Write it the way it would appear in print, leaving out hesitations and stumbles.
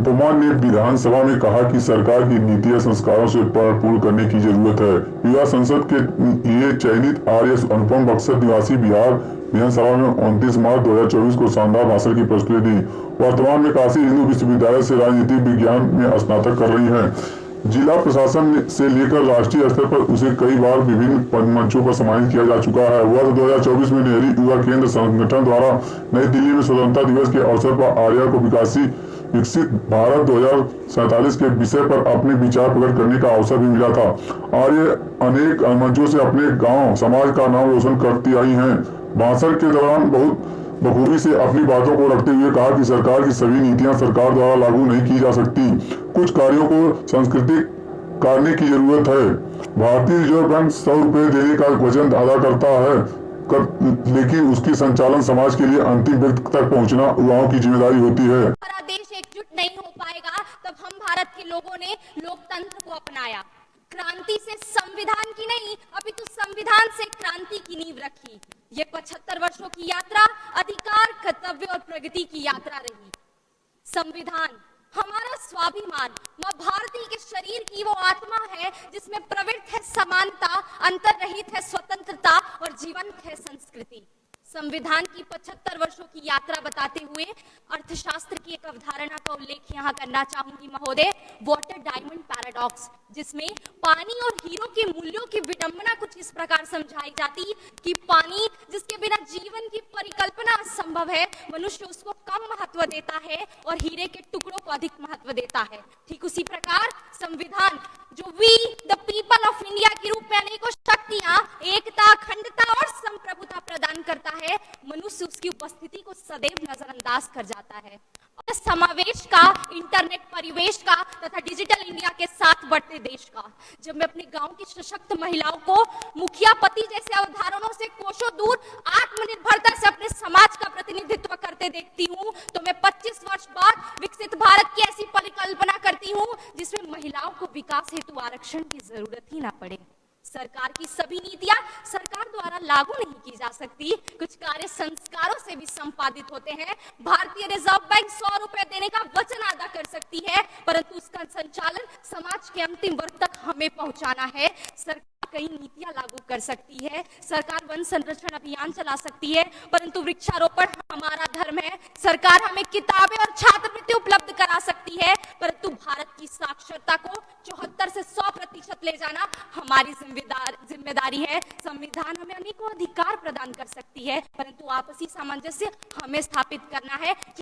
अनुपमा ने विधानसभा में कहा कि सरकार की नीतियां संस्कारों से परिपूर्ण करने की जरूरत है। युवा संसद के लिए चयनित आरएस अनुपम बक्सर निवासी बिहार विधानसभा में 29 मार्च 2024 को शानदार भाषण की प्रस्तुति दी। वर्तमान में काशी हिंदू विश्वविद्यालय से राजनीतिक विज्ञान में स्नातक कर रही हैं। जिला प्रशासन से लेकर राष्ट्रीय स्तर पर उसे कई बार विभिन्न मंचों पर सम्मानित किया जा चुका है। वर्ष 2024 में नेहरू युवा केंद्र संगठन द्वारा नई दिल्ली में स्वतंत्रता दिवस के अवसर पर आर्या को विकसित भारत 2047 के विषय पर अपने विचार प्रकट करने का अवसर भी मिला था। आर्य अनेक मंचों से अपने गांव समाज का नाम रोशन करती आई हैं। भाषण के दौरान बहुत बखूबी से अपनी बातों को रखते हुए कहा कि सरकार की सभी नीतियां सरकार द्वारा लागू नहीं की जा सकती, कुछ कार्यों को सांस्कृतिक करने की जरूरत है। भारतीय रिजर्व बैंक 100 रुपए देने का वचन अदा करता है लेकिन उसकी संचालन समाज के लिए अंतिम व्यक्ति तक पहुंचना युवाओं की जिम्मेदारी होती है। हमारा देश एकजुट नहीं हो पाएगा तब हम भारत के लोगों ने लोकतंत्र को अपनाया। क्रांति से संविधान की नहीं अपितु संविधान से क्रांति की नींव रखी। ये 75 वर्षों की यात्रा अधिकार, कर्तव्य और प्रगति की यात्रा रही। संविधान हमारा स्वाभिमान, मां भारती के शरीर की वो आत्मा है जिसमें प्रवृत्त है समानता, अंतर्रहित है स्वतंत्रता और जीवंत है संस्कृति। संविधान की 75 वर्षों की यात्रा बताते हुए अर्थशास्त्र की एक अवधारणा का उल्लेख यहाँ करना चाहूंगी महोदय, वाटर डायमंड पैराडॉक्स, जिसमें पानी और हीरो के मूल्यों की विडंबना कुछ इस प्रकार समझाई जाती कि पानी जिसके बिना जीवन की परिकल्पना असंभव है, मनुष्य उसको कम महत्व देता है और हीरे के टुकड़ों को अधिक महत्व देता है। ठीक उसी प्रकार संविधान जो we the people of India के रूप में अनेकों शक्तियां, एकता, अखंडता और संप्रभुता प्रदान करता है, मनुष्य उसकी उपस्थिति को सदैव नजरअंदाज कर जाता है। और समावेश का, इंटरनेट परिवेश का तथा डिजिटल इंडिया के साथ बढ़ते देश का, जब मैं अपने गांव की सशक्त महिलाओं को मुखिया पति जैसे अवधारणाओं से कोसों दूर आत्मनिर्भरता से अपने समाज का प्रतिनिधित्व करते देखती हूँ, तो मैं 25 वर्ष बाद विकसित भारत की ऐसी परिकल्पना करती हूँ जिसमें महिलाओं को विकास हेतु आरक्षण की जरूरत ही ना पड़े। सरकार की सभी नीतियां सरकार द्वारा लागू नहीं की जा सकती, कुछ कार्य संस्कारों से भी संपादित होते हैं। भारतीय रिजर्व बैंक 100 रुपए देने का वचन अदा कर सकती है, परंतु उसका संचालन समाज के अंतिम वर्ग तक हमें पहुंचाना है। सरकार कई नीतियां लागू कर सकती है, सरकार वन संरक्षण अभियान चला सकती है, परंतु वृक्षारोपण हमारा धर्म है। सरकार हमें किताबें और छात्रवृत्ति उपलब्ध करा सकती है, परंतु भारत की साक्षरता को 74 से 100% ले जाना हमारी जिम्मेदारी है। संविधान हमें अनेकों अधिकार प्रदान कर सकती है, परंतु आपसी सामंजस्य हमें स्थापित करना है।